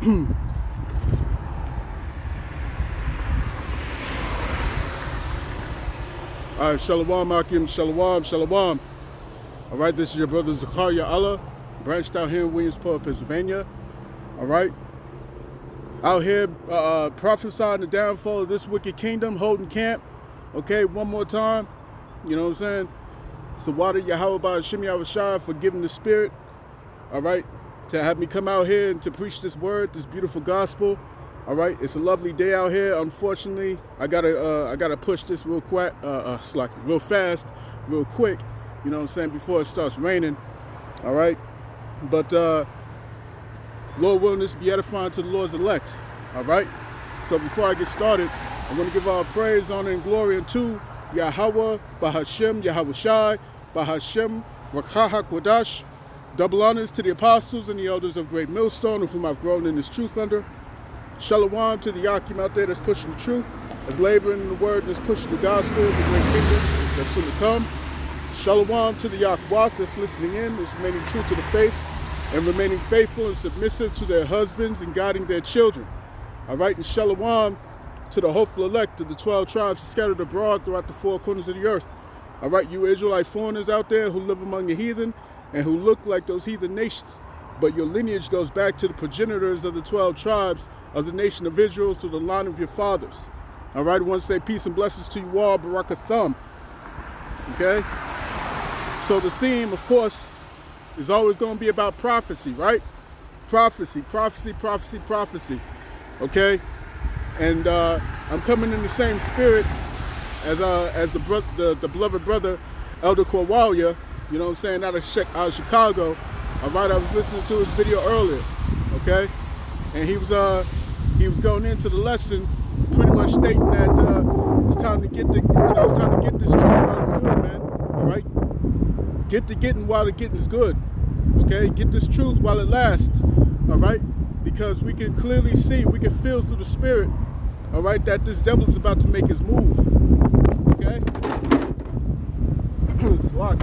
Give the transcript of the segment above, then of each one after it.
All right, shalom, Akim, shalom, shalom. All right, this is your brother Zakaria Allah, branched out here in Williamsport, Pennsylvania. All right, out here prophesying the downfall of this wicked kingdom, holding camp. Okay, one more time, you know what I'm saying? The water Yahawah Bahashem Yahawashi for giving the spirit, all right, to have me come out here and to preach this word, this beautiful gospel. All right, it's a lovely day out here. Unfortunately, I gotta push this real quick, real fast, real quick. You know what I'm saying? Before it starts raining. All right, but Lord willing, this be edifying to the Lord's elect. All right. So before I get started, I'm going to give all praise, honor, and glory unto Yahawah Bahashem Yahawashi, Bahashem Yahawashi. Double honors to the apostles and the elders of Great Millstone, of whom I've grown in this truth under. Shalom to the Akim out there that's pushing the truth, that's laboring in the word, and that's pushing the gospel of the great kingdom that's soon to come. Shalom to the Yahawah that's listening in, that's remaining true to the faith, and remaining faithful and submissive to their husbands and guiding their children. All right, and shalom to the hopeful elect of the 12 tribes scattered abroad throughout the four corners of the earth. All right, you Israelite foreigners out there who live among the heathen and who look like those heathen nations, but your lineage goes back to the progenitors of the 12 tribes of the nation of Israel through the line of your fathers. All right, I want to say peace and blessings to you all, Barakathum. Okay? So the theme, of course, is always going to be about prophecy, right? Prophecy, prophecy, prophecy, prophecy. Okay? And I'm coming in the same spirit as the beloved brother, Elder Korwalia, you know what I'm saying, out of Chicago. All right, I was listening to his video earlier, okay? And he was going into the lesson pretty much stating that it's time to get this truth while it's good, man. All right? Get the getting while the getting's good. Okay? Get this truth while it lasts. All right? Because we can clearly see, we can feel through the spirit, all right, that this devil is about to make his move. Okay? Swat.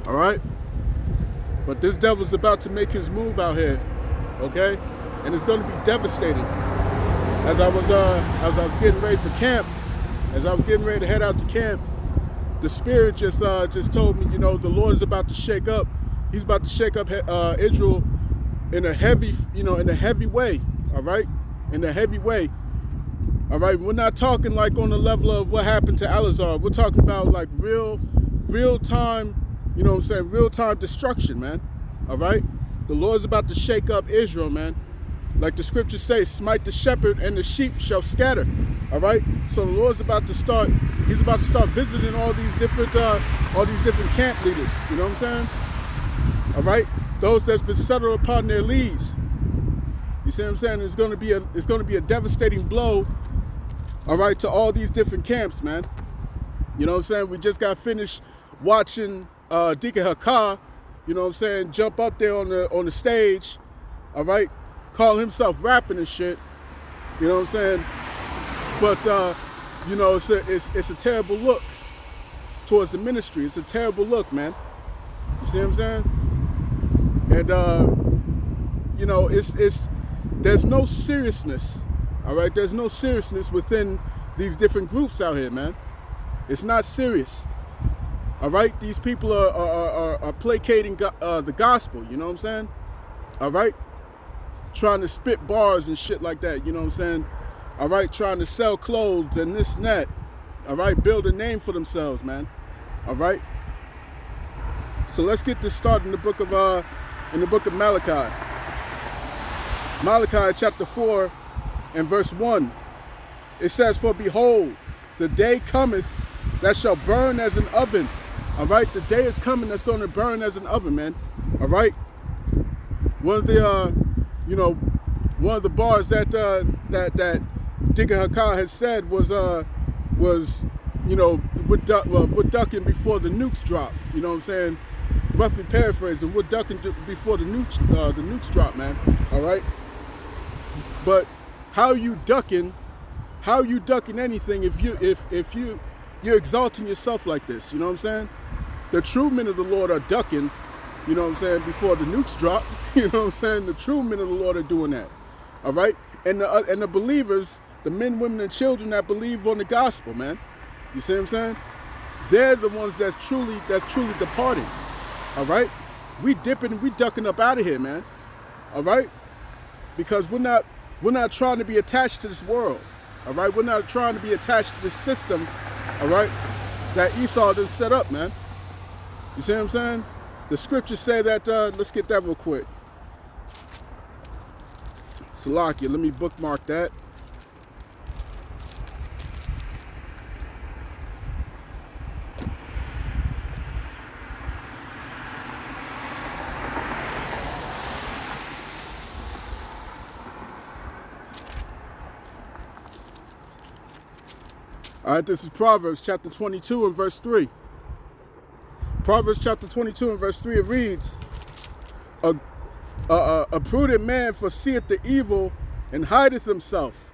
All right, but this devil's about to make his move out here, okay, and it's going to be devastating. As I was getting ready for camp, as I was getting ready to head out to camp, the spirit just told me, you know, the Lord is about to shake up. He's about to shake up Israel in a heavy, in a heavy way. All right, in a heavy way. All right, we're not talking like on the level of what happened to Alizar. We're talking about like real time. You know what I'm saying? Real-time destruction, man. All right? The Lord's about to shake up Israel, man. Like the scriptures say, smite the shepherd and the sheep shall scatter. All right? So the Lord's about to start, he's about to start visiting all these different camp leaders. You know what I'm saying? All right? Those that's been settled upon their leads. You see what I'm saying? It's going to be a devastating blow, all right, to all these different camps, man. You know what I'm saying? We just got finished watching Deacon Hakar, you know what I'm saying, jump up there on the stage, all right, call himself rapping and shit, you know what I'm saying, but you know, it's a terrible look towards the ministry. It's a terrible look, man. You see what I'm saying? And you know, there's no seriousness, all right. There's no seriousness within these different groups out here, man. It's not serious. All right, these people are placating the gospel, you know what I'm saying? All right, trying to spit bars and shit like that, you know what I'm saying? All right, trying to sell clothes and this and that. All right, build a name for themselves, man. All right. So let's get this started in the book of Malachi. Malachi chapter 4 and verse 1. It says, "For behold, the day cometh that shall burn as an oven." All right, the day is coming that's going to burn as an oven, man. All right. One of the bars that Deacon Hakar has said was we're ducking before the nukes drop. You know what I'm saying? roughly paraphrasing. We're ducking before the nukes drop, man. All right. But how you ducking anything if you're exalting yourself like this? You know what I'm saying? The true men of the Lord are ducking, you know what I'm saying, before the nukes drop. You know what I'm saying? The true men of the Lord are doing that. All right? And the believers, the men, women, and children that believe on the gospel, man. You see what I'm saying? They're the ones that's truly departing. All right? We ducking up out of here, man. All right? Because we're not trying to be attached to this world. All right? We're not trying to be attached to this system, all right, that Esau done set up, man. You see what I'm saying? The scriptures say that, let's get that real quick. Salakia, let me bookmark that. All right, this is Proverbs chapter 22 and verse 3. Proverbs chapter 22 and verse 3, it reads, a prudent man foreseeth the evil and hideth himself,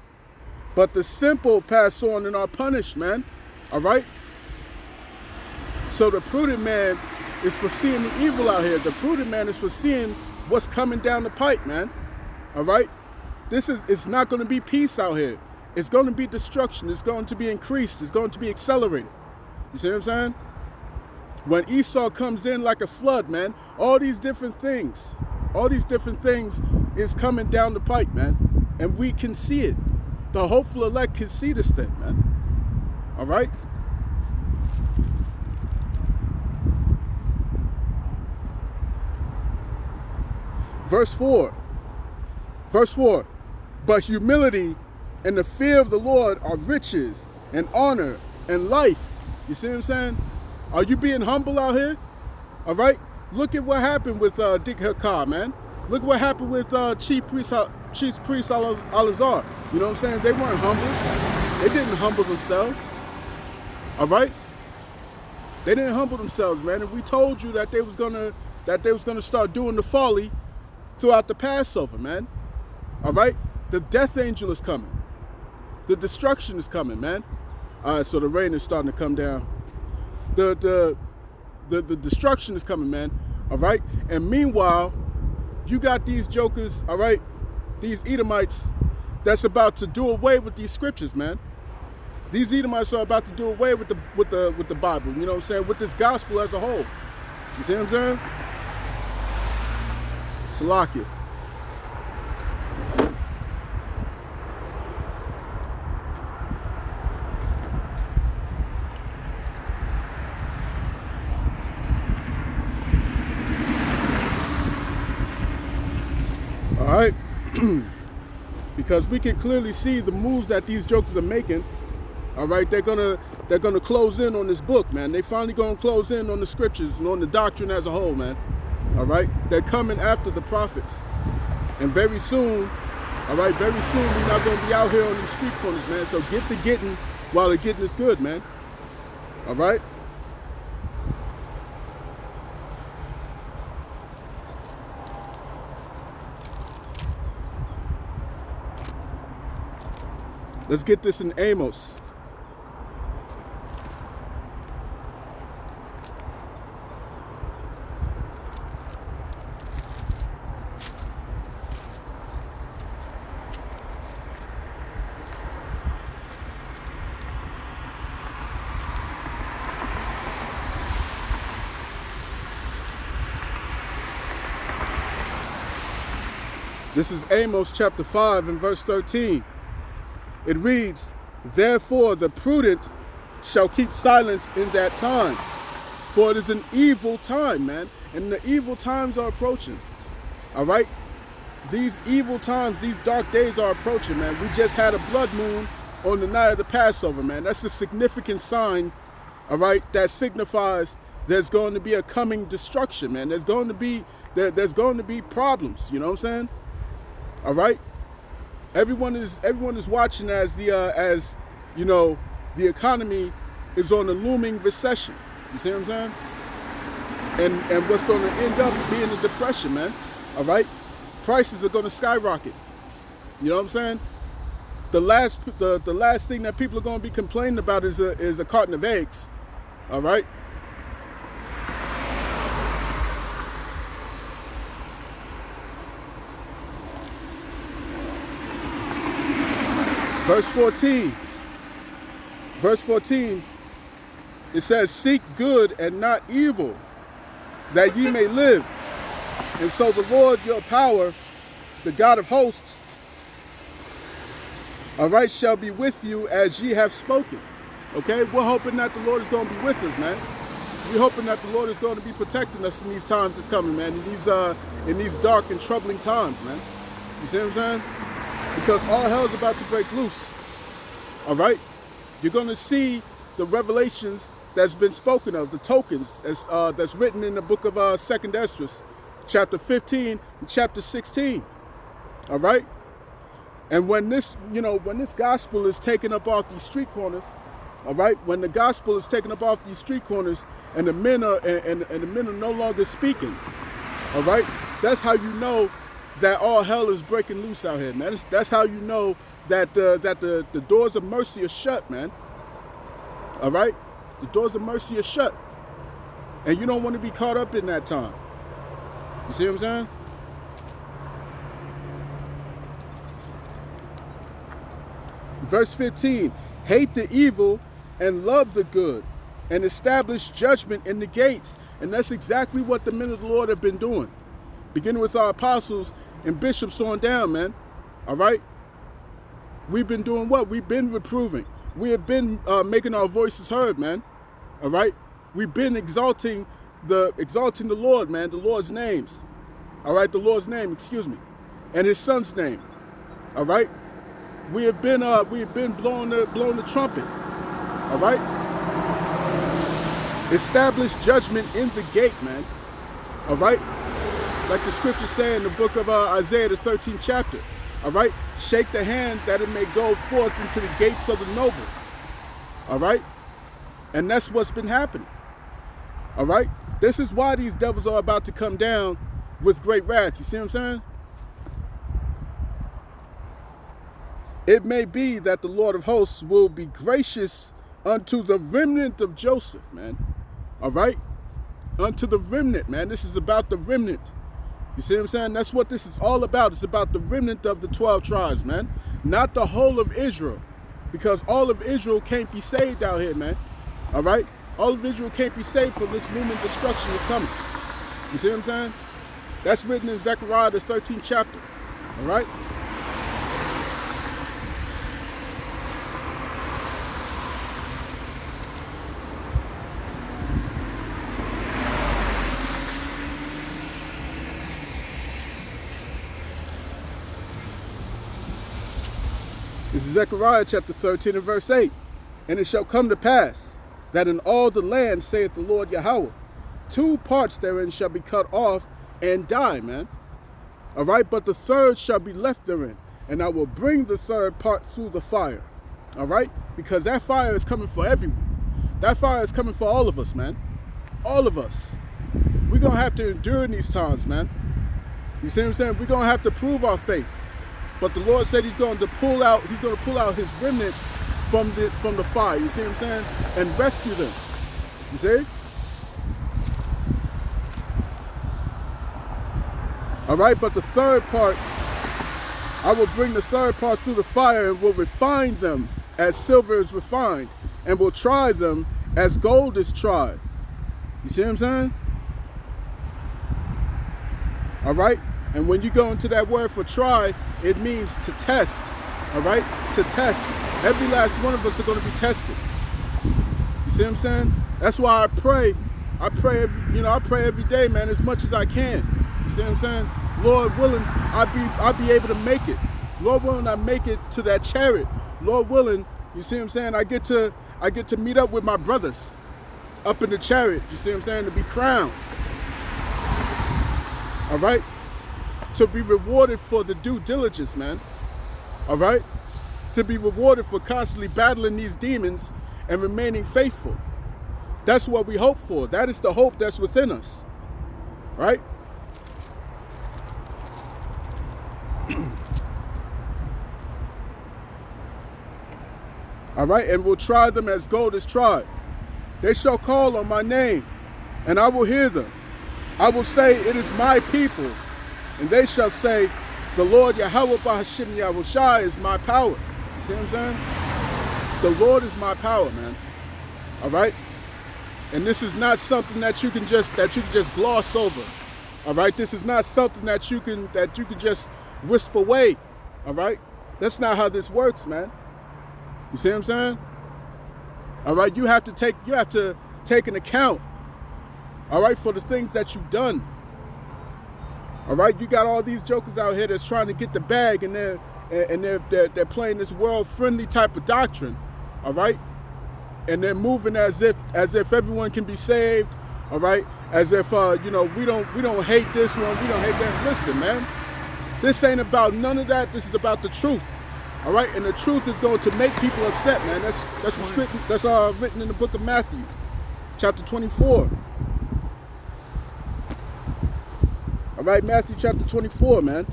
but the simple pass on and are punished, man. All right? So the prudent man is foreseeing the evil out here. The prudent man is foreseeing what's coming down the pipe, man. All right? It's not going to be peace out here. It's going to be destruction. It's going to be increased. It's going to be accelerated. You see what I'm saying? When Esau comes in like a flood, man, all these different things is coming down the pipe, man. And we can see it. The hopeful elect can see this thing, man. All right? Verse 4. But humility and the fear of the Lord are riches and honor and life. You see what I'm saying? Are you being humble out here? All right? Look at what happened with Dick Hakar, man. Look what happened with Chief Priest Al-Azhar. You know what I'm saying? They weren't humble. They didn't humble themselves. All right? They didn't humble themselves, man. And we told you that they was gonna start doing the folly throughout the Passover, man. All right? The death angel is coming. The destruction is coming, man. All right, so the rain is starting to come down. The destruction is coming, man. All right? And meanwhile, you got these jokers, all right, these Edomites that's about to do away with these scriptures, man. These Edomites are about to do away with the Bible, you know what I'm saying, with this gospel as a whole. You see what I'm saying? Salakia. All right, because we can clearly see the moves that these jokers are making. All right, they're gonna close in on this book, man. They finally gonna close in on the scriptures and on the doctrine as a whole, man. All right, they're coming after the prophets, and very soon, all right, very soon we're not gonna be out here on these street corners, man. So get the getting while the getting is good, man. All right. Let's get this in Amos. This is Amos chapter 5 and verse 13. It reads, therefore the prudent shall keep silence in that time, for it is an evil time, man, and the evil times are approaching. All right? These evil times, these dark days are approaching, man. We just had a blood moon on the night of the Passover, man. That's a significant sign, all right, that signifies there's going to be a coming destruction, man. There's going to be problems, you know what I'm saying? All right? Everyone is watching as you know, the economy is on a looming recession. You see what I'm saying? and what's going to end up being a depression, man. All right, prices are going to skyrocket. You know what I'm saying? The last thing that people are going to be complaining about is a carton of eggs. All right. Verse 14, it says, seek good and not evil, that ye may live. And so the Lord your power, the God of hosts, all right, shall be with you as ye have spoken. Okay, we're hoping that the Lord is going to be with us, man. We're hoping that the Lord is going to be protecting us in these times that's coming, man, in these dark and troubling times, man. You see what I'm saying? Because all hell is about to break loose. All right? You're going to see the revelations that's been spoken of, the tokens that's written in the book of 2nd Esdras, chapter 15 and chapter 16. All right? And when this, when this gospel is taken up off these street corners, all right? When the gospel is taken up off these street corners and the men are and the men are no longer speaking, all right? That's how you know that all hell is breaking loose out here, man. That's how you know that the doors of mercy are shut, man. All right? The doors of mercy are shut. And you don't want to be caught up in that time. You see what I'm saying? Verse 15, hate the evil and love the good, and establish judgment in the gates. And that's exactly what the men of the Lord have been doing. Beginning with our apostles and bishops on down, man. All right? We've been doing what? We've been reproving. We have been making our voices heard, man. All right? We've been exalting the Lord, man, the Lord's names. All right? The Lord's name, excuse me. And his son's name. All right? We have been blowing the trumpet. All right? Establish judgment in the gate, man. All right? Like the scriptures say in the book of Isaiah, the 13th chapter. All right? Shake the hand that it may go forth into the gates of the noble. All right? And that's what's been happening. All right? This is why these devils are about to come down with great wrath. You see what I'm saying? It may be that the Lord of hosts will be gracious unto the remnant of Joseph, man. All right? Unto the remnant, man. This is about the remnant. You see what I'm saying? That's what this is all about. It's about the remnant of the 12 tribes, man. Not the whole of Israel. Because all of Israel can't be saved out here, man. All right? All of Israel can't be saved from this looming destruction that's coming. You see what I'm saying? That's written in Zechariah, the 13th chapter. All right? This is Zechariah chapter 13 and verse 8. And it shall come to pass that in all the land, saith the Lord Yahawah, 2 parts therein shall be cut off and die, man. All right, but the third shall be left therein, and I will bring the third part through the fire. All right, because that fire is coming for everyone. That fire is coming for all of us, man. All of us. We're going to have to endure in these times, man. You see what I'm saying? We're going to have to prove our faith. But the Lord said he's going to pull out his remnant from the fire. You see what I'm saying? And rescue them. You see? All right, but the third part, I will bring the third part through the fire and will refine them as silver is refined, and will try them as gold is tried. You see what I'm saying? All right? And when you go into that word for try, it means to test, all right? To test. Every last one of us are going to be tested. You see what I'm saying? That's why I pray. I pray every day, man, as much as I can. You see what I'm saying? Lord willing, I'll be able to make it. Lord willing, I make it to that chariot. Lord willing, you see what I'm saying? I get to meet up with my brothers up in the chariot. You see what I'm saying? To be crowned. All right? To be rewarded for the due diligence, man. All right? To be rewarded for constantly battling these demons and remaining faithful. That's what we hope for. That is the hope that's within us. Right? All right, and we'll try them as gold is tried. They shall call on my name, and I will hear them. I will say, it is my people, and they shall say, the Lord Yahawah Bahashem Yahawashi is my power. You see what I'm saying? The Lord is my power, man. All right, and this is not something that you can just gloss over. All right, this is not something that you can just wisp away. All right, that's not how this works, man. You see what I'm saying? All right, you have to take an account, all right, for the things that you've done. All right, you got all these jokers out here that's trying to get the bag, and they're playing this world-friendly type of doctrine, all right, and they're moving as if everyone can be saved, all right, as if you know, we don't hate this one, we don't hate that. Listen, man, this ain't about none of that. This is about the truth. All right, and the truth is going to make people upset, man. That's written in the book of Matthew, chapter 24. All right, Matthew chapter 24, man.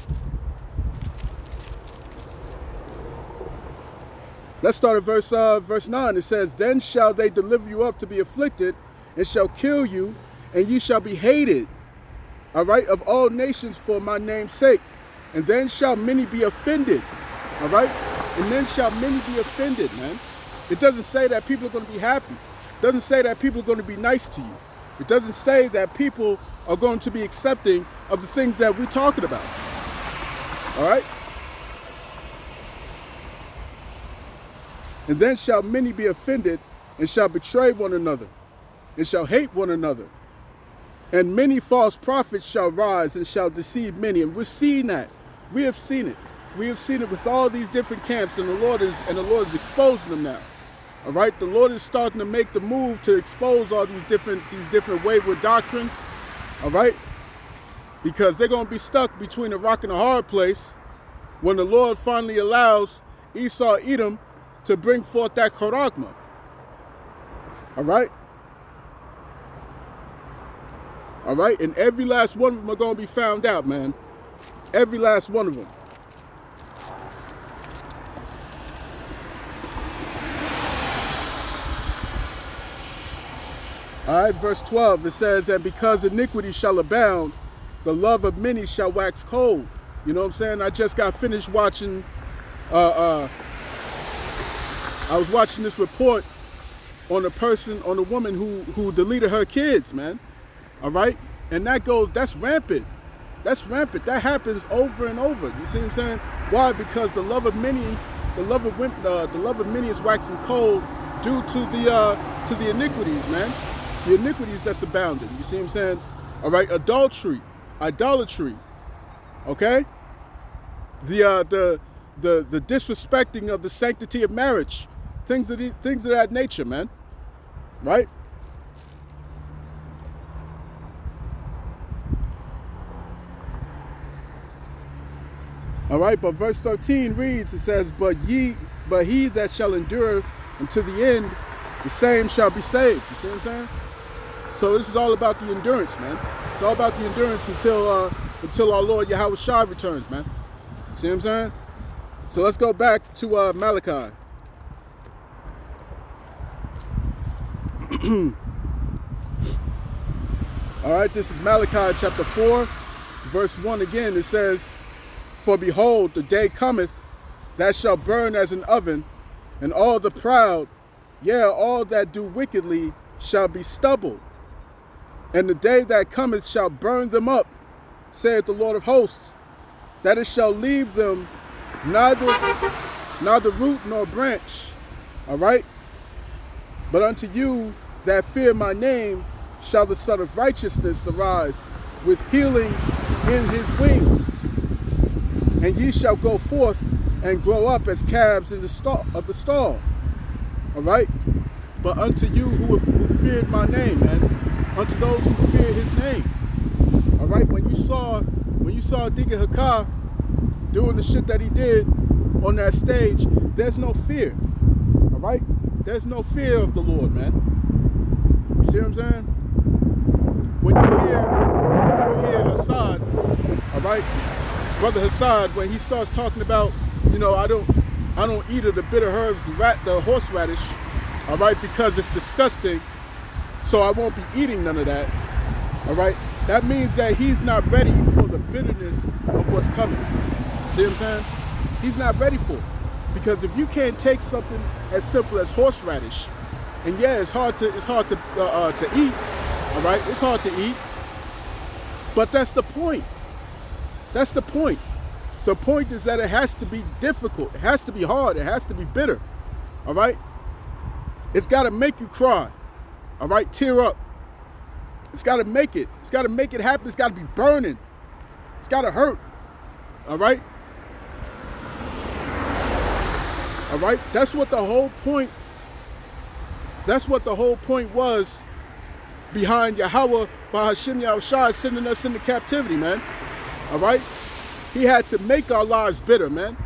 Let's start at verse 9. It says, then shall they deliver you up to be afflicted, and shall kill you, and you shall be hated, all right, of all nations for my name's sake. And then shall many be offended. All right? And then shall many be offended, man. It doesn't say that people are going to be happy. It doesn't say that people are going to be nice to you. It doesn't say that people are going to be accepting of the things that we're talking about. All right? And then shall many be offended, and shall betray one another, and shall hate one another. And many false prophets shall rise, and shall deceive many. And we're seeing that. We have seen it. We have seen it with all these different camps, and the Lord is exposing them now. All right, the Lord is starting to make the move to expose all these different wayward doctrines. All right, because they're going to be stuck between a rock and a hard place when the Lord finally allows Esau Edom to bring forth that charagma. All right, and every last one of them are going to be found out, man. Every last one of them. All right, verse 12, it says, and because iniquity shall abound, the love of many shall wax cold. You know what I'm saying? I just got finished watching, I was watching this report on a woman who deleted her kids, man. All right? And that's rampant. That's rampant. That happens over and over. You see what I'm saying? Why? Because the love of many is waxing cold due to the iniquities, man. The iniquities that's abounding. You see what I'm saying? All right, adultery, idolatry. Okay? The disrespecting of the sanctity of marriage, things of that nature, man. Right? All right, but verse 13 reads, it says, but he that shall endure unto the end, the same shall be saved. You see what I'm saying? So this is all about the endurance, man. It's all about the endurance until our Lord Yahawah returns, man. See what I'm saying? So let's go back to Malachi. All right, this is Malachi chapter 4, verse 1 again. It says, for behold, the day cometh that shall burn as an oven, and all the proud, yea, all that do wickedly, shall be stubble. And the day that cometh shall burn them up, saith the Lord of hosts, that it shall leave them neither root nor branch. All right? But unto you that fear my name shall the Son of Righteousness arise with healing in his wings. And ye shall go forth and grow up as calves in the stall. All right? But unto you who feared my name, man, unto those who fear his name. All right? When you saw Deacon Hakah doing the shit that he did on that stage, there's no fear. All right? There's no fear of the Lord, man. You see what I'm saying? When you hear Hassad, all right, Brother Hassad, when he starts talking about, you know, I don't eat of the bitter herbs, the horseradish, all right, because it's disgusting, so I won't be eating none of that, all right? That means that he's not ready for the bitterness of what's coming. See what I'm saying? He's not ready for it. Because if you can't take something as simple as horseradish, and yeah, it's hard to eat, all right? It's hard to eat, but that's the point. That's the point. The point is that it has to be difficult. It has to be hard. It has to be bitter, all right? It's got to make you cry, all right? Tear up. It's got to make it. It's got to make it happen. It's got to be burning. It's got to hurt, all right? All right? That's what the whole point, was behind Yahawah Bahashem Yahawashi sending us into captivity, man. All right? He had to make our lives bitter, man.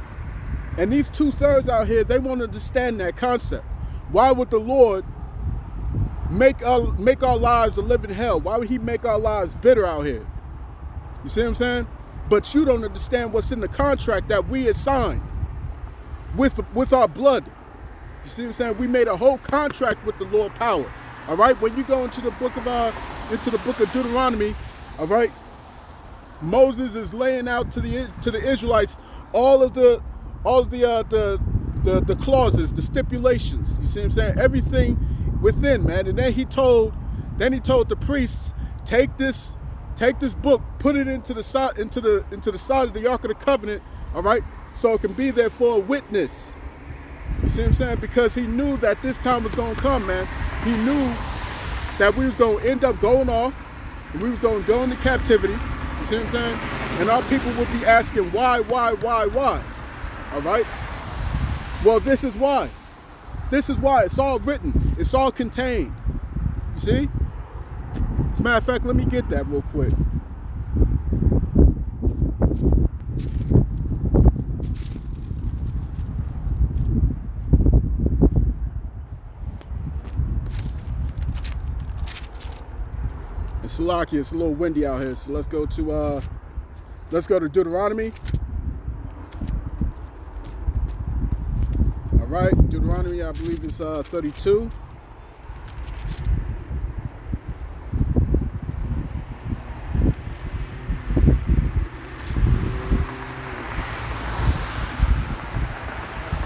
And these 2/3 out here, they won't understand that concept. Why would the Lord make our lives a living hell? Why would he make our lives bitter out here? You see what I'm saying? But you don't understand what's in the contract that we had signed with our blood. You see what I'm saying? We made a whole contract with the Lord power. All right? When you go into the book of Deuteronomy, all right? Moses is laying out to the Israelites all of the clauses, the stipulations. You see what I'm saying? Everything within, man. And then he told the priests, take this book, put it into the side of the Ark of the Covenant, all right, so it can be there for a witness. You see what I'm saying? Because he knew that this time was going to come, man. He knew that we was going to end up going off, and we was going to go into captivity. You see what I'm saying? And our people would be asking, why? All right? Well, this is why. This is why. It's all written. It's all contained. You see? As a matter of fact, let me get that real quick. It's Salakia, it's a little windy out here, so let's go to Deuteronomy. All right, Deuteronomy, I believe it's 32.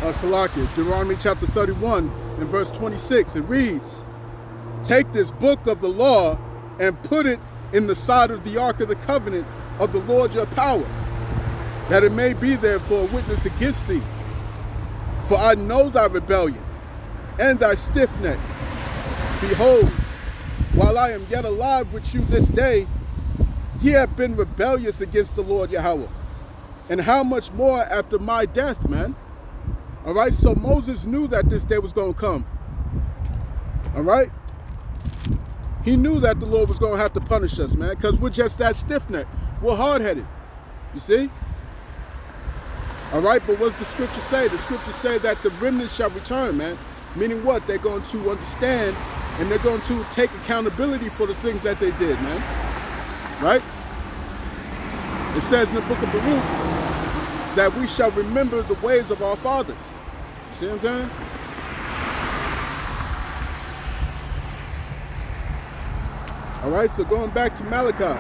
Salakia, Deuteronomy chapter 31 and verse 26. It reads, "Take this book of the law and put it in the side of the Ark of the Covenant of the Lord your power, that it may be there for a witness against thee. For I know thy rebellion and thy stiff neck. Behold, while I am yet alive with you this day, ye have been rebellious against the Lord Yahawah. And how much more after my death, man?" All right, so Moses knew that this day was going to come. All right? He knew that the Lord was going to have to punish us, man, because we're just that stiff-necked. We're hard-headed. You see? All right, but what's the scripture say? The scripture say that the remnant shall return, man. Meaning what? They're going to understand and they're going to take accountability for the things that they did, man. Right? It says in the book of Baruch that we shall remember the ways of our fathers. You see what I'm saying? All right, so going back to Malachi.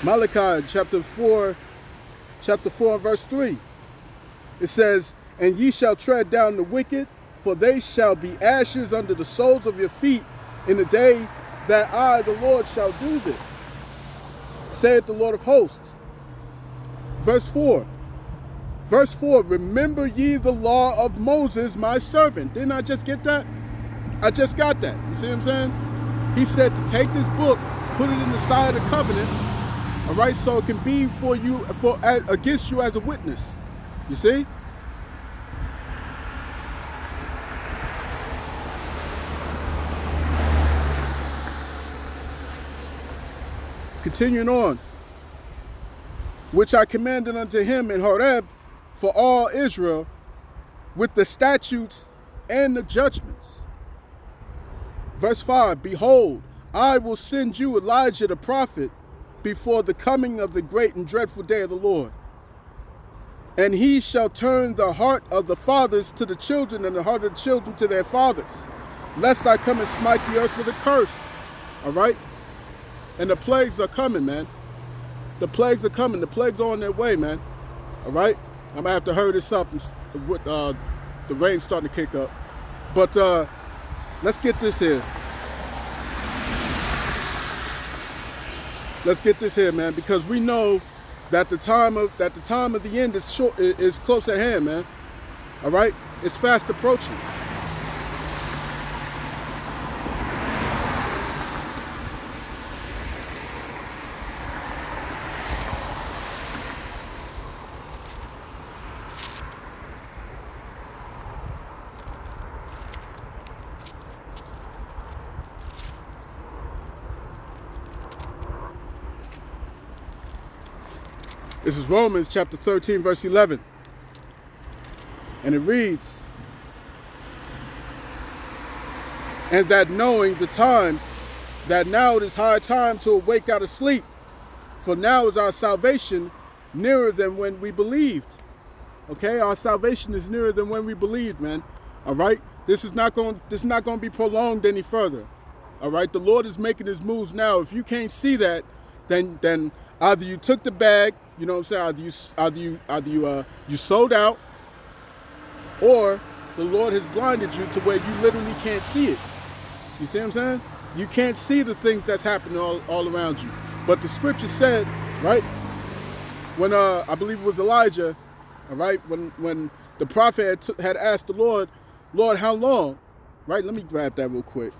Malachi chapter 4 and verse 3. It says, "And ye shall tread down the wicked, for they shall be ashes under the soles of your feet in the day that I, the Lord, shall do this, saith the Lord of hosts." Verse 4. Verse 4, "Remember ye the law of Moses, my servant." Didn't I just get that? I just got that. You see what I'm saying? He said to take this book, put it in the side of the covenant, all right, so it can be for you, against you as a witness. You see? Continuing on, "Which I commanded unto him in Horeb for all Israel with the statutes and the judgments. Verse 5, behold, I will send you Elijah the prophet before the coming of the great and dreadful day of the Lord. And he shall turn the heart of the fathers to the children and the heart of the children to their fathers, lest I come and smite the earth with a curse. All right? And the plagues are coming, man. The plagues are coming. The plagues are on their way, man. All right? I'm going to have to hurry this up with the rain starting to kick up. But let's get this here. Let's get this here, man, because we know that the time of the end is close at hand, man. All right? It's fast approaching. This is Romans chapter 13, verse 11. And it reads, and that knowing the time, that now it is high time to awake out of sleep, for now is our salvation nearer than when we believed. Okay, our salvation is nearer than when we believed, man. All right, this is not going to be prolonged any further. All right, the Lord is making his moves now. If you can't see that, then either you took the bag, you know what I'm saying, either you sold out, or the Lord has blinded you to where you literally can't see it. You see what I'm saying? You can't see the things that's happening all around you. But the scripture said, right, when I believe it was Elijah, all right, when the prophet had asked the Lord, how long? Right, let me grab that real quick.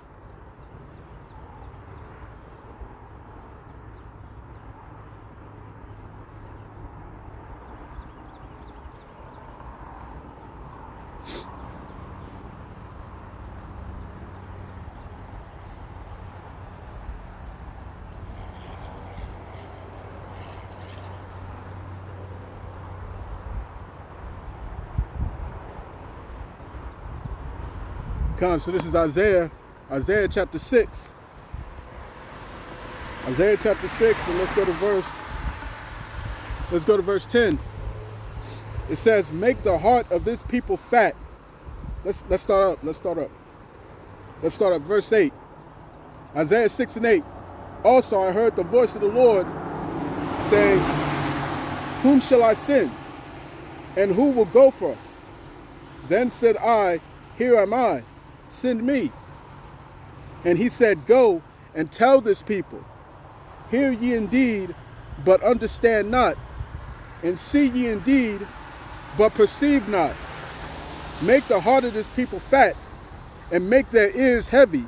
So this is Isaiah chapter 6. Isaiah chapter 6, and let's go to verse 10. It says, make the heart of this people fat. Let's start up. Verse 8. Isaiah 6 and 8. Also I heard the voice of the Lord saying, whom shall I send? And who will go for us? Then said I, here am I. Send me. And he said, go and tell this people, hear ye indeed, but understand not, and see ye indeed, but perceive not. Make the heart of this people fat, and make their ears heavy,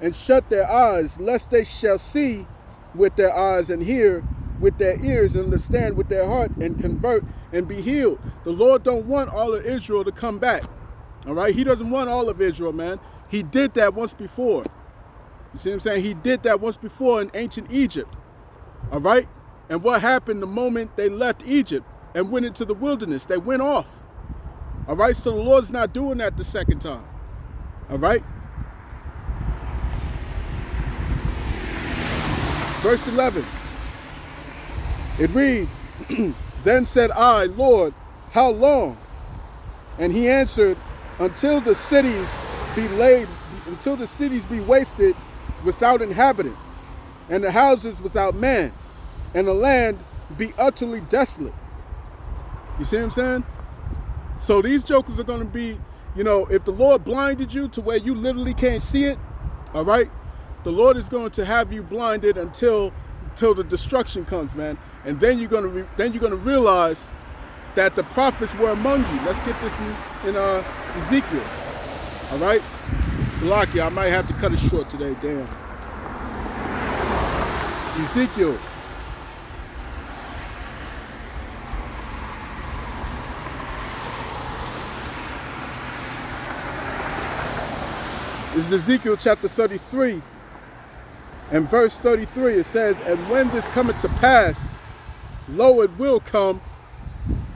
and shut their eyes, lest they shall see with their eyes, and hear with their ears, and understand with their heart, and convert, and be healed. The Lord don't want all of Israel to come back. All right, he doesn't want all of Israel, man. He did that once before. You see what I'm saying? He did that once before in ancient Egypt. All right? And what happened the moment they left Egypt and went into the wilderness? They went off. All right? So the Lord's not doing that the second time. All right? Verse 11. It reads, then said I, Lord, how long? And he answered, until the cities be wasted without inhabitant, and the houses without man, and the land be utterly desolate. You see what I'm saying? So these jokers are going to be, you know, if the Lord blinded you to where you literally can't see it, all right, the Lord is going to have you blinded until the destruction comes, man. And then you're going to realize that the prophets were among you. Let's get this in Ezekiel. All right? Salakia, I might have to cut it short today, damn. Ezekiel. This is Ezekiel chapter 33. And verse 33, it says, and when this cometh to pass, lo, it will come,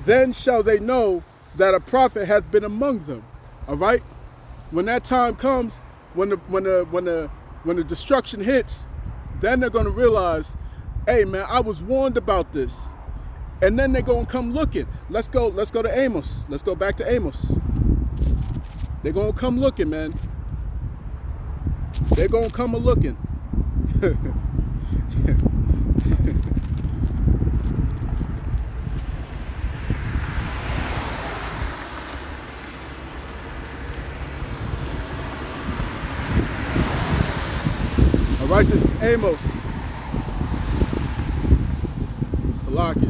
then shall they know that a prophet hath been among them. All right? When that time comes, when the destruction hits, then they're going to realize, hey man, I was warned about this. And then they're going to come looking. Let's go to Amos. Let's go back to Amos. They're going to come looking, man. They're going to come a-looking. All right, this is Amos. Salakia.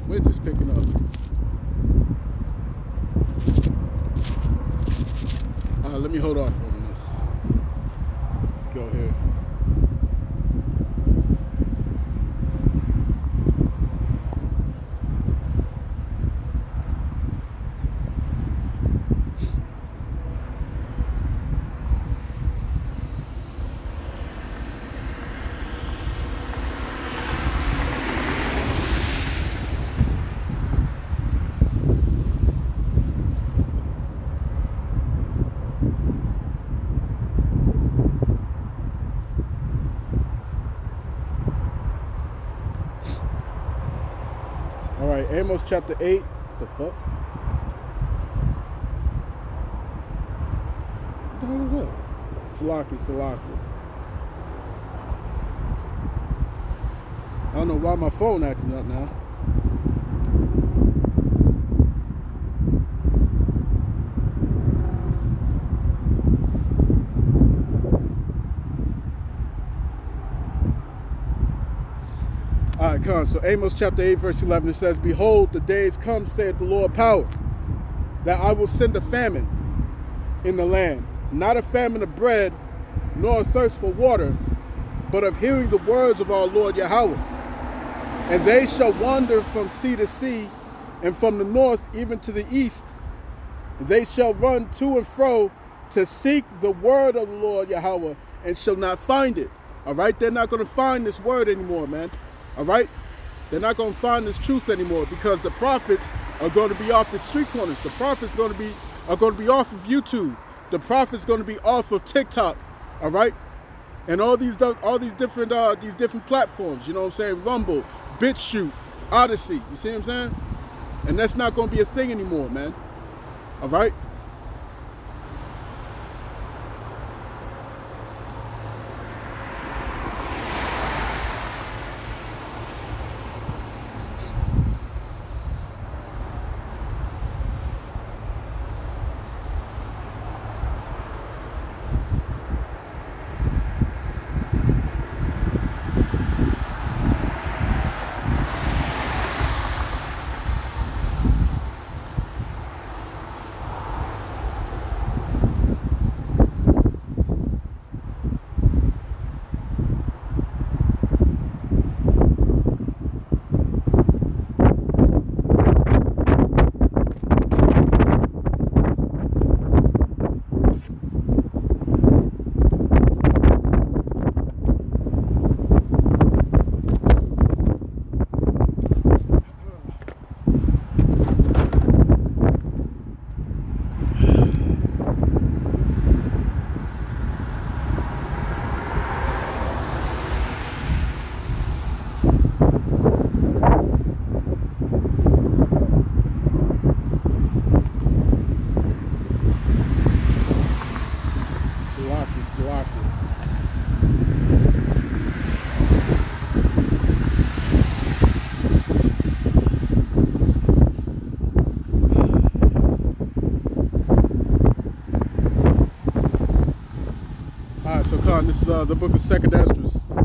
Wind is picking up. Let me hold off on this. Go here. All right, Amos chapter 8. The fuck? What the hell is that? Salaki. I don't know why my phone acting up now. Alright, come on. So Amos chapter 8, verse 11, it says, behold, the days come, saith the Lord power, that I will send a famine in the land, not a famine of bread, nor a thirst for water, but of hearing the words of our Lord Yahawah. And they shall wander from sea to sea, and from the north even to the east. They shall run to and fro to seek the word of the Lord Yahawah, and shall not find it. All right, they're not going to find this word anymore, man. All right, they're not going to find this truth anymore, because the prophets are going to be off the street corners. The prophets are going to be off of YouTube. The prophets going to be off of TikTok. All right, and all these different platforms. You know what I'm saying? Rumble, BitChute, Odyssey. You see what I'm saying? And that's not going to be a thing anymore, man. All right. This is the book of 2nd Esdras. All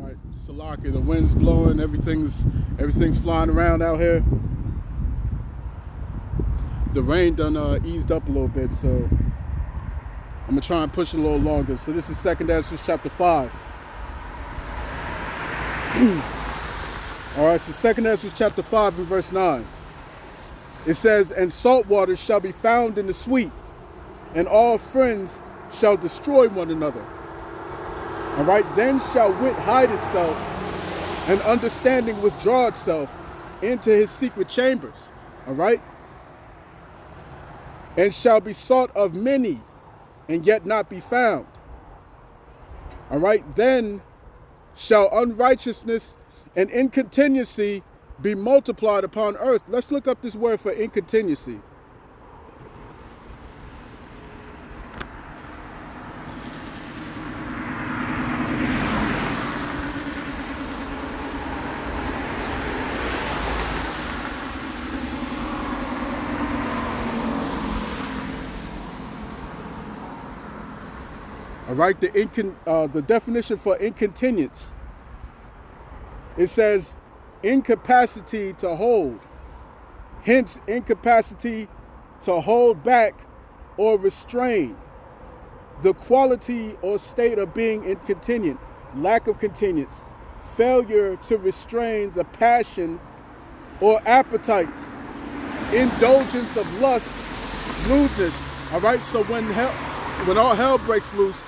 right, Salaki, the wind's blowing, everything's flying around out here. The rain done eased up a little bit, so I'm gonna try and push it a little longer. So this is 2nd Esdras chapter 5. All right, so 2nd Esdras chapter 5 and verse 9. It says, and salt water shall be found in the sweet, and all friends shall destroy one another. All right, then shall wit hide itself, and understanding withdraw itself into his secret chambers, all right? And shall be sought of many, and yet not be found. All right? Then shall unrighteousness and incontinency be multiplied upon earth. Let's look up this word for incontinency. All right, the definition for incontinence, it says incapacity to hold, hence incapacity to hold back or restrain, the quality or state of being incontinent, lack of continence, failure to restrain the passion or appetites, indulgence of lust, lewdness. All right, so when all hell breaks loose,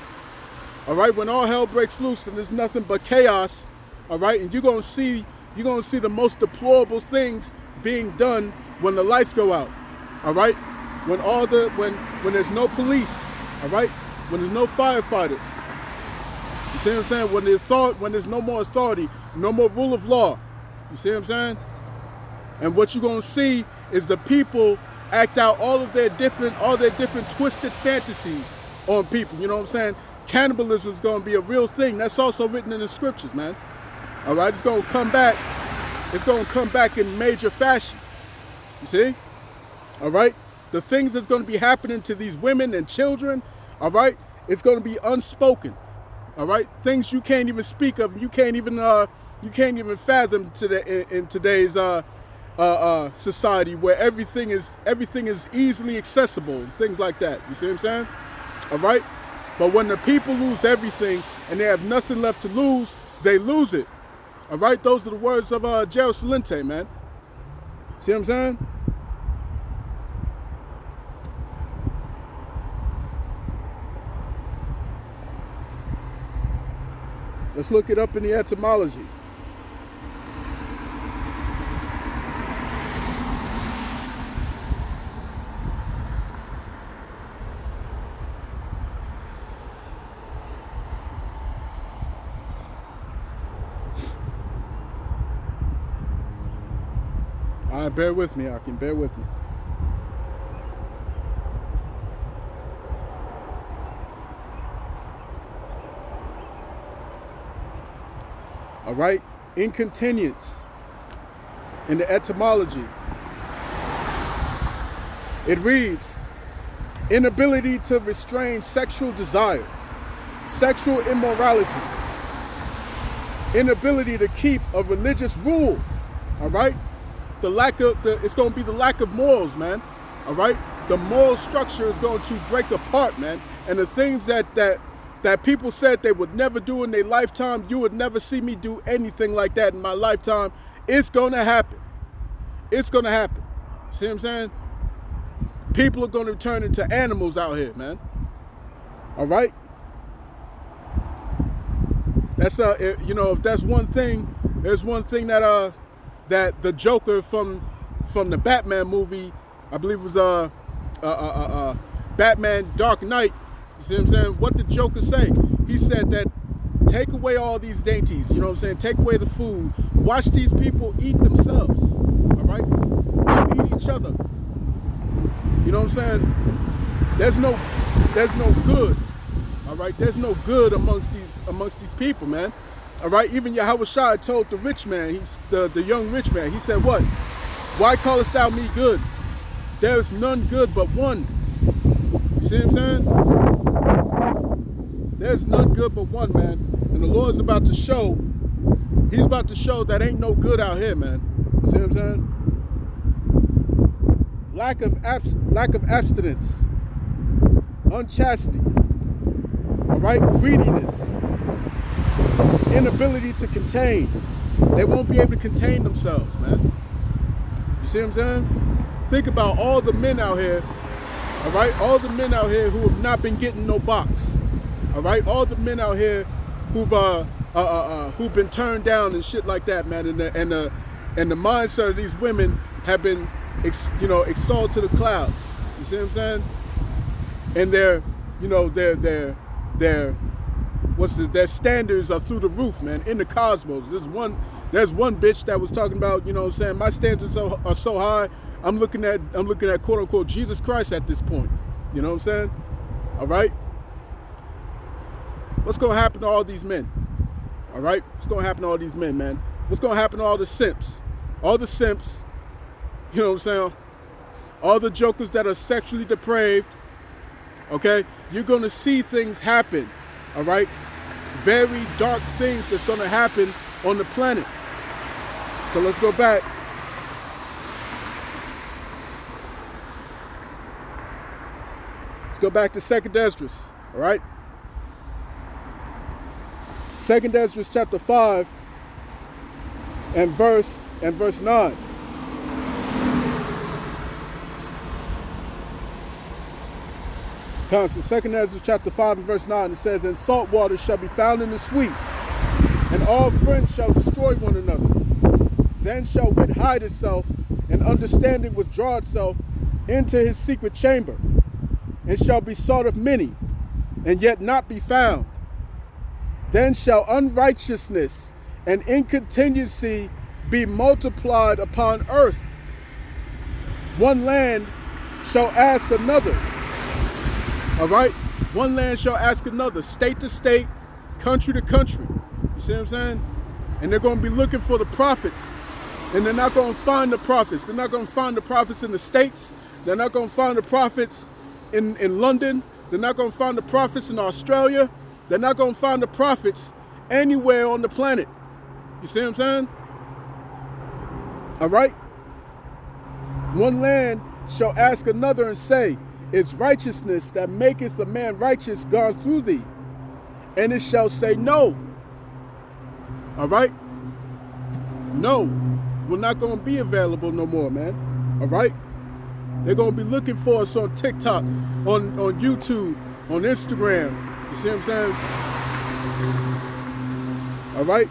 all right, when all hell breaks loose and there's nothing but chaos, all right, and you're gonna see the most deplorable things being done when the lights go out, all right, when there's no police, all right, when there's no firefighters. You see what I'm saying? When there's no more authority, no more rule of law. You see what I'm saying? And what you're gonna see is the people act out all their different twisted fantasies on people. You know what I'm saying? Cannibalism is going to be a real thing. That's also written in the scriptures, man. All right, it's going to come back. It's going to come back in major fashion. You see? All right, the things that's going to be happening to these women and children, all right, it's going to be unspoken. All right, things you can't even speak of, you can't even fathom in today's society, where everything is easily accessible and things like that. You see what I'm saying? All right. But when the people lose everything and they have nothing left to lose, they lose it. All right. Those are the words of Gerald Salente, man. See what I'm saying? Let's look it up in the etymology. All right, bear with me, Akin, bear with me. All right, incontinence in the etymology. It reads, inability to restrain sexual desires, sexual immorality, inability to keep a religious rule. All right, it's going to be the lack of morals, man. All right, the moral structure is going to break apart, man. And the things that people said they would never do in their lifetime, you would never see me do anything like that in my lifetime. It's going to happen. It's going to happen. See what I'm saying? People are going to turn into animals out here, man. All right? That's if that's one thing, there's one thing that the Joker from the Batman movie, I believe it was Batman Dark Knight. You see what I'm saying? What did Joker say? He said that take away all these dainties, you know what I'm saying? Take away the food. Watch these people eat themselves, all right? They'll eat each other. You know what I'm saying? There's no good, all right? There's no good amongst these people, man. All right? Even Yahawah told the rich man, the young rich man, he said what? Why callest thou me good? There is none good but one. You see what I'm saying? There's none good but one, man. And the Lord's about to show, he's about to show that ain't no good out here, man. You see what I'm saying? Lack of abstinence, unchastity, all right, greediness, inability to contain. They won't be able to contain themselves, man. You see what I'm saying? Think about all the men out here, all right, all the men out here who have not been getting no box. All right, all the men out here who've who've been turned down and shit like that, man. And the mindset of these women have been, extolled to the clouds. You see what I'm saying? And their their standards are through the roof, man, in the cosmos. There's one bitch that was talking about, my standards are so high, I'm looking at quote unquote Jesus Christ at this point. You know what I'm saying? All right? What's gonna happen to all these men? All right? What's gonna happen to all these men, man? What's gonna happen to all the simps? All the simps, you know what I'm saying? All the jokers that are sexually depraved, okay? You're gonna see things happen, all right? Very dark things that's gonna happen on the planet. So let's go back. Let's go back to 2nd Esdras, all right? 2nd Esdras chapter 5 and verse 9. So 2nd Esdras chapter 5 and verse 9, it says, "And salt water shall be found in the sweet, and all friends shall destroy one another. Then shall wit hide itself, and understanding withdraw itself into his secret chamber, and shall be sought of many, and yet not be found. Then shall unrighteousness and incontinency be multiplied upon earth. One land shall ask another." All right? One land shall ask another, state to state, country to country. You see what I'm saying? And they're going to be looking for the prophets. And they're not going to find the prophets. They're not going to find the prophets in the States. They're not going to find the prophets in London. They're not going to find the prophets in Australia. They're not going to find the prophets anywhere on the planet. You see what I'm saying? All right? One land shall ask another and say, "Is righteousness that maketh a man righteous gone through thee?" And it shall say, "No." All right? No. We're not going to be available no more, man. All right? They're going to be looking for us on TikTok, on YouTube, on Instagram. You see what I'm saying? All right?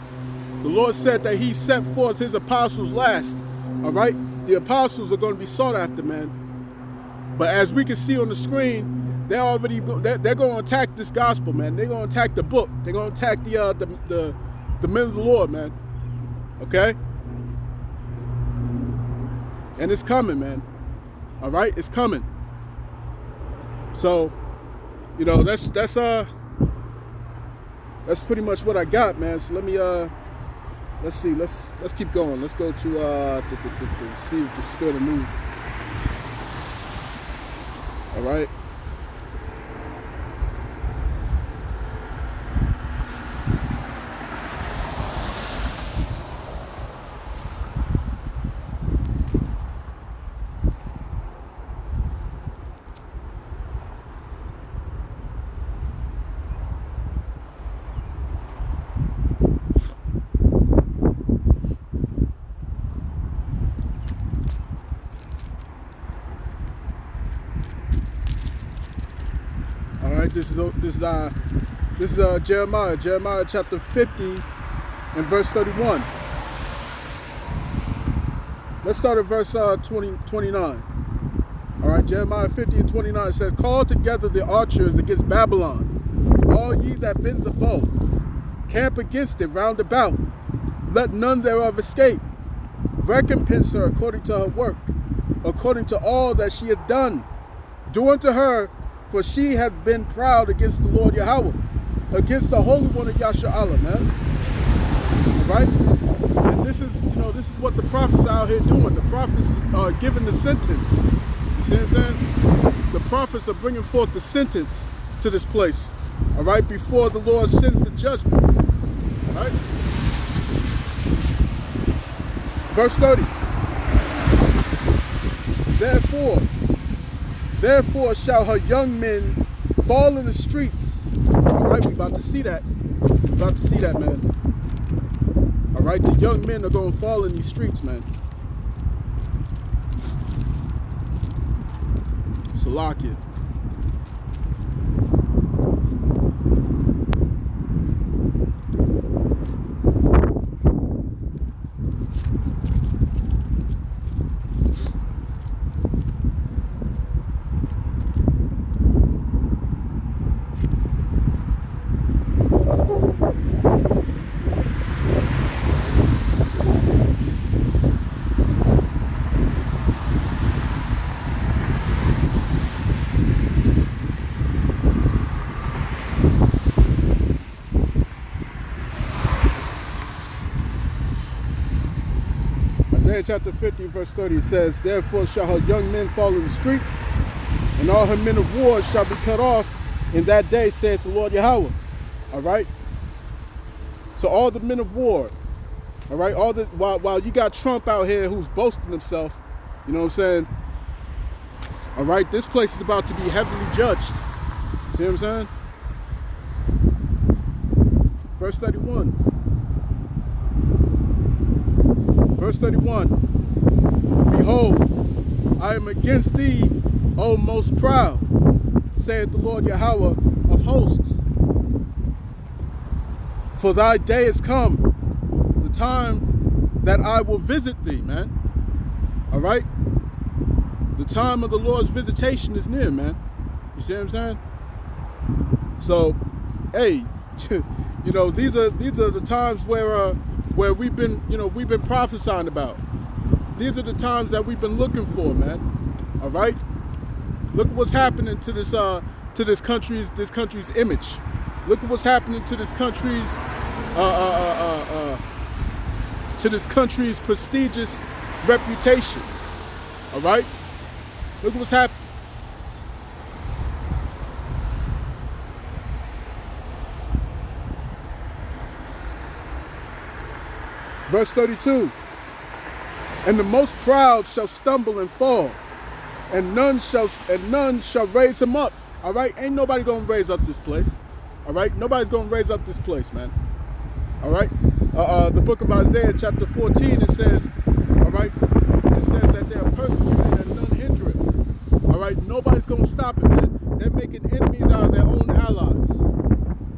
The Lord said that he sent forth his apostles last. All right? The apostles are going to be sought after, man. But as we can see on the screen, they're going to attack this gospel, man. They're going to attack the book. They're going to attack the men of the Lord, man. Okay? And it's coming, man. All right? It's coming. So, that's pretty much what I got, man. So let me let's see. Let's keep going. Let's go to see if the spirit will move. All right. This is Jeremiah chapter 50 and verse 31. Let's start at verse 29. All right, Jeremiah 50 and 29, it says, "Call together the archers against Babylon, all ye that bend the bow. Camp against it round about. Let none thereof escape. Recompense her according to her work, according to all that she hath done. Do unto her, for she hath been proud against the Lord Yahawah, against the Holy One of Yasharallah," man. All right? And this is what the prophets are out here doing. The prophets are giving the sentence. You see what I'm saying? The prophets are bringing forth the sentence to this place. All right? Before the Lord sends the judgment. All right? Verse 30. Therefore shall her young men fall in the streets. All right, we about to see that. We're about to see that, man. All right, the young men are going to fall in these streets, man. Salakia. Isaiah chapter 50, verse 30, it says, therefore shall her young men fall in the streets, and all her men of war shall be cut off in that day, saith the Lord Yahawah. All right? So all the men of war, all right, while you got Trump out here who's boasting himself, you know what I'm saying? All right, this place is about to be heavily judged. See what I'm saying? Verse 31. Verse 31. Behold, I am against thee, O most proud, saith the Lord Yahawah of hosts. For thy day is come, the time that I will visit thee, man. All right? The time of the Lord's visitation is near, man. You see what I'm saying? So, hey, you know, these are the times where we've been prophesying about. These are the times that we've been looking for, man. All right? Look at what's happening to this country's image. Look at what's happening to this country's prestigious reputation. All right? Look at what's happening. Verse 32. And the most proud shall stumble and fall, and none shall raise him up. All right? Ain't nobody gonna raise up this place. All right? Nobody's gonna raise up this place, man. All right? The book of Isaiah chapter 14, it says, all right, it says that they are persecuted and none hinder it. All right? Nobody's gonna stop it, man. They're making enemies out of their own allies.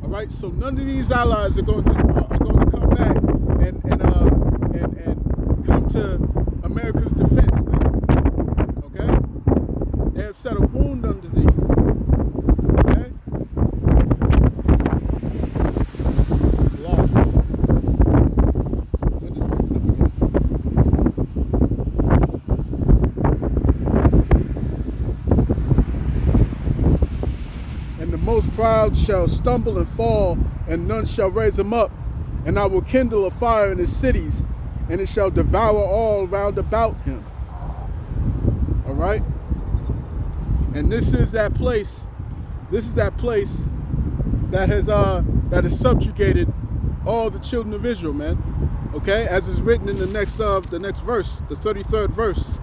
All right? So none of these allies are going to come back and come to America's defense, man. Okay? They have set a wound under thee. Okay? And the most proud shall stumble and fall, and none shall raise him up. And I will kindle a fire in his cities, and it shall devour all round about him. All right? And this is that place. This is that place that has subjugated all the children of Israel, man. Okay? As is written in the next verse, the 33rd verse.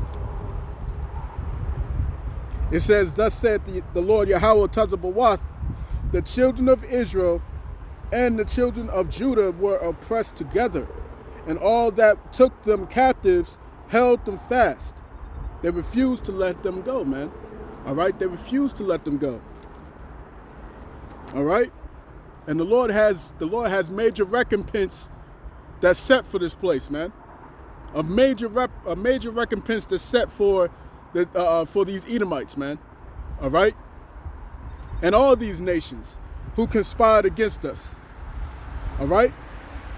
It says, thus saith the Lord Yahawah Tazabawath, the children of Israel and the children of Judah were oppressed together, and all that took them captives held them fast. They refused to let them go, man. All right? They refused to let them go. All right? And the Lord has major recompense that's set for this place, man. A major recompense that's set for these Edomites, man. All right? And all these nations who conspired against us. All right?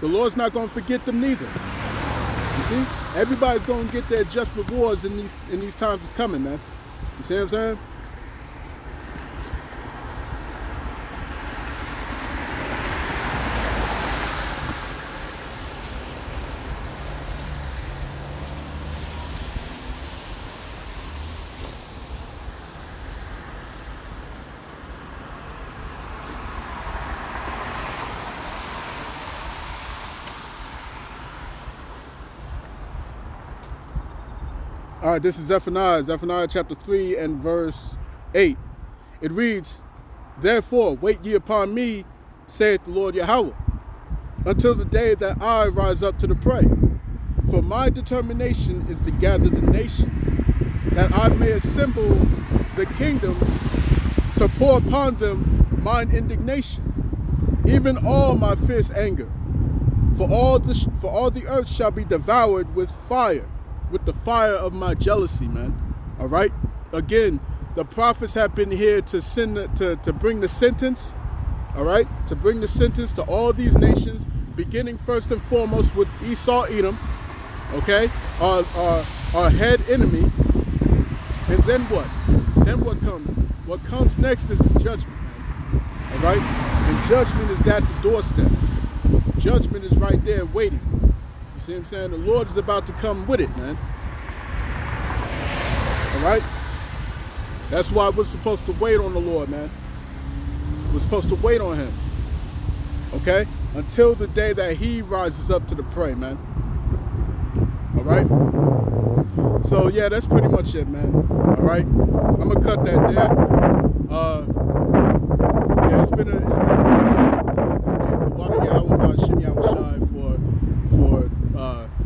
The Lord's not going to forget them neither. You see? Everybody's going to get their just rewards in these times that's coming, man. You see what I'm saying? All right, this is Zephaniah chapter 3 and verse 8. It reads, therefore, wait ye upon me, saith the Lord Yahawah, until the day that I rise up to the prey. For my determination is to gather the nations, that I may assemble the kingdoms, to pour upon them mine indignation, even all my fierce anger. For all the earth shall be devoured with fire, with the fire of my jealousy, man. All right? Again, the prophets have been here to bring the sentence, all right? To bring the sentence to all these nations, beginning first and foremost with Esau, Edom, okay? Our head enemy. And then what? Then what comes? What comes next is the judgment, man. All right? And judgment is at the doorstep. Judgment is right there waiting. You See what I'm saying? The Lord is about to come with it, man. All right? That's why we're supposed to wait on the Lord, man. We're supposed to wait on him. Okay? Until the day that he rises up to the prey, man. All right? So, yeah, that's pretty much it, man. All right? I'm going to cut that there. Yeah, it's been a good day. Yahawah Bahashem Yahawashi for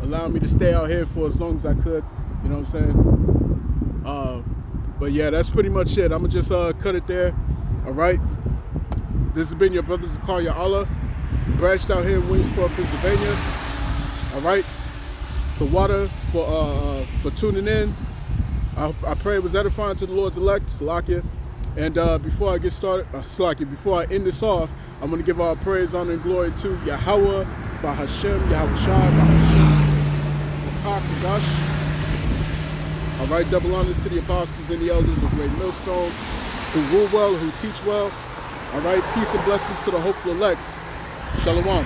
allowing me to stay out here for as long as I could. You know what I'm saying? But yeah, that's pretty much it. I'm gonna just cut it there. All right. This has been your brother Yahawah, branched out here in Williamsport, Pennsylvania. All right. YAHAWADAH for tuning in. I pray it was edifying to the Lord's elect. Salakia. And before I get started, before I end this off, I'm going to give all praise, honor, and glory to Yahawah Bahashem Yahawashi. All right, double honors to the apostles and the elders of Great Millstone, who rule well, who teach well. All right, peace and blessings to the hopeful elect. Shalom.